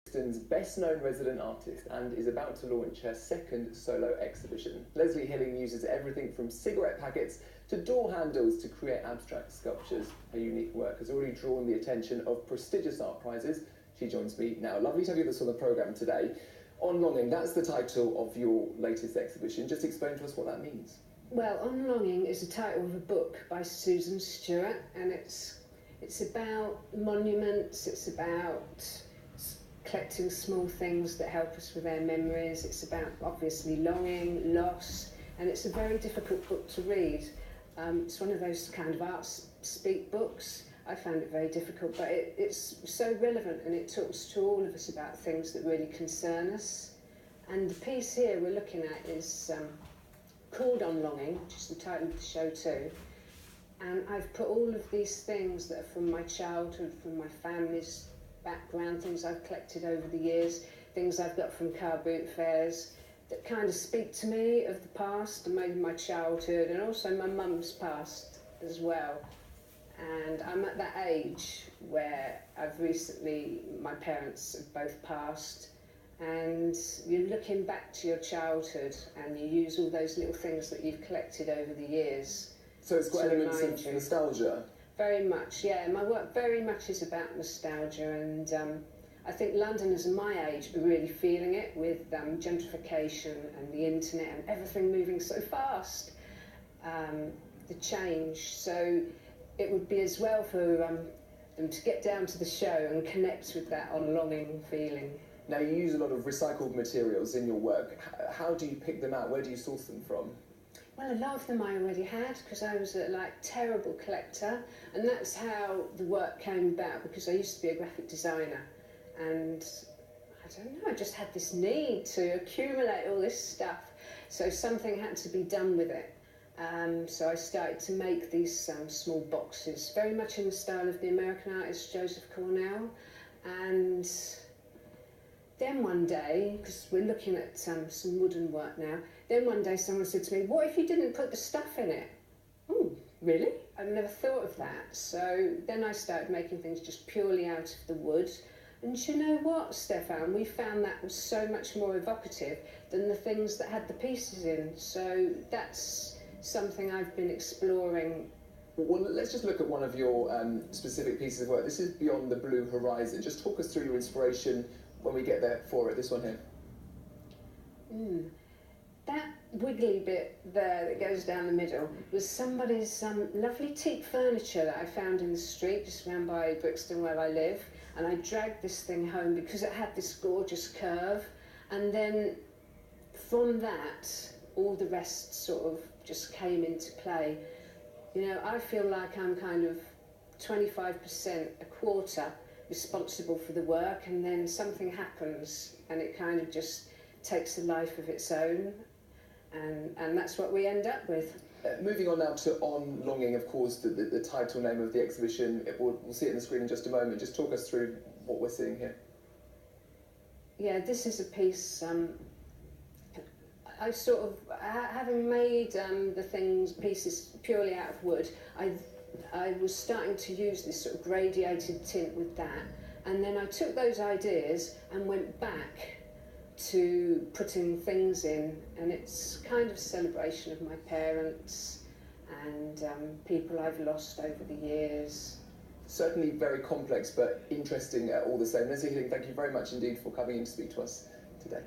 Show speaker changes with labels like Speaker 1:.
Speaker 1: Brixton's best-known resident artist and is about to launch her second solo exhibition. Lesley Hilling uses everything from cigarette packets to door handles to create abstract sculptures. Her unique work has already drawn the attention of prestigious art prizes. She joins me now. Lovely to have you with us on the programme today. On Longing, that's the title of your latest exhibition. Just explain to us what that means.
Speaker 2: Well, On Longing is the title of a book by Susan Stewart, and it's about monuments, it's about collecting small things that help us with our memories. It's about, obviously, longing, loss, and it's a very difficult book to read. It's one of those kind of art speak books. I found it very difficult, but it's so relevant, and it talks to all of us about things that really concern us. And the piece here we're looking at is called On Longing, which is the title of the show too. And I've put all of these things that are from my childhood, from my family's background, things I've collected over the years, things I've got from car boot fairs, that kind of speak to me of the past and maybe my childhood, and also my mum's past as well. And I'm at that age where my parents have both passed, and you're looking back to your childhood and you use all those little things that you've collected over the years.
Speaker 1: So it's got elements of nostalgia? Very
Speaker 2: much, yeah. My work very much is about nostalgia, and I think Londoners of my age are really feeling it with gentrification and the internet and everything moving so fast, the change. So it would be as well for them to get down to the show and connect with that On Longing feeling.
Speaker 1: Now, you use a lot of recycled materials in your work. How do you pick them out? Where do you source them from?
Speaker 2: Well, a lot of them I already had, because I was a terrible collector, and that's how the work came about, because I used to be a graphic designer, and I don't know, I just had this need to accumulate all this stuff, so something had to be done with it. So I started to make these small boxes, very much in the style of the American artist Joseph Cornell. And then one day, because we're looking at some wooden work now, then one day someone said to me, "What if you didn't put the stuff in it?" Oh, really? I'd never thought of that. So then I started making things just purely out of the wood. And you know what, Stefan? We found that was so much more evocative than the things that had the pieces in. So that's something I've been exploring.
Speaker 1: Well, let's just look at one of your specific pieces of work. This is Beyond the Blue Horizon. Just talk us through your inspiration when we get there for it, this one here.
Speaker 2: That wiggly bit there that goes down the middle was somebody's lovely teak furniture that I found in the street just round by Brixton where I live, and I dragged this thing home because it had this gorgeous curve, and then from that all the rest sort of just came into play. You know, I feel like I'm kind of 25%, a quarter, responsible for the work, and then something happens and it kind of just takes a life of its own, and that's what we end up with.
Speaker 1: Moving on now to On Longing, of course, the title name of the exhibition. We'll see it on the screen in just a moment. Just talk us through what we're seeing here.
Speaker 2: Yeah, this is a piece I sort of, having made the pieces purely out of wood, I was starting to use this sort of gradiated tint with that, and then I took those ideas and went back to putting things in, and it's kind of a celebration of my parents and people I've lost over the years.
Speaker 1: Certainly very complex, but interesting all the same. Lesley Hilling, thank you very much indeed for coming in to speak to us today.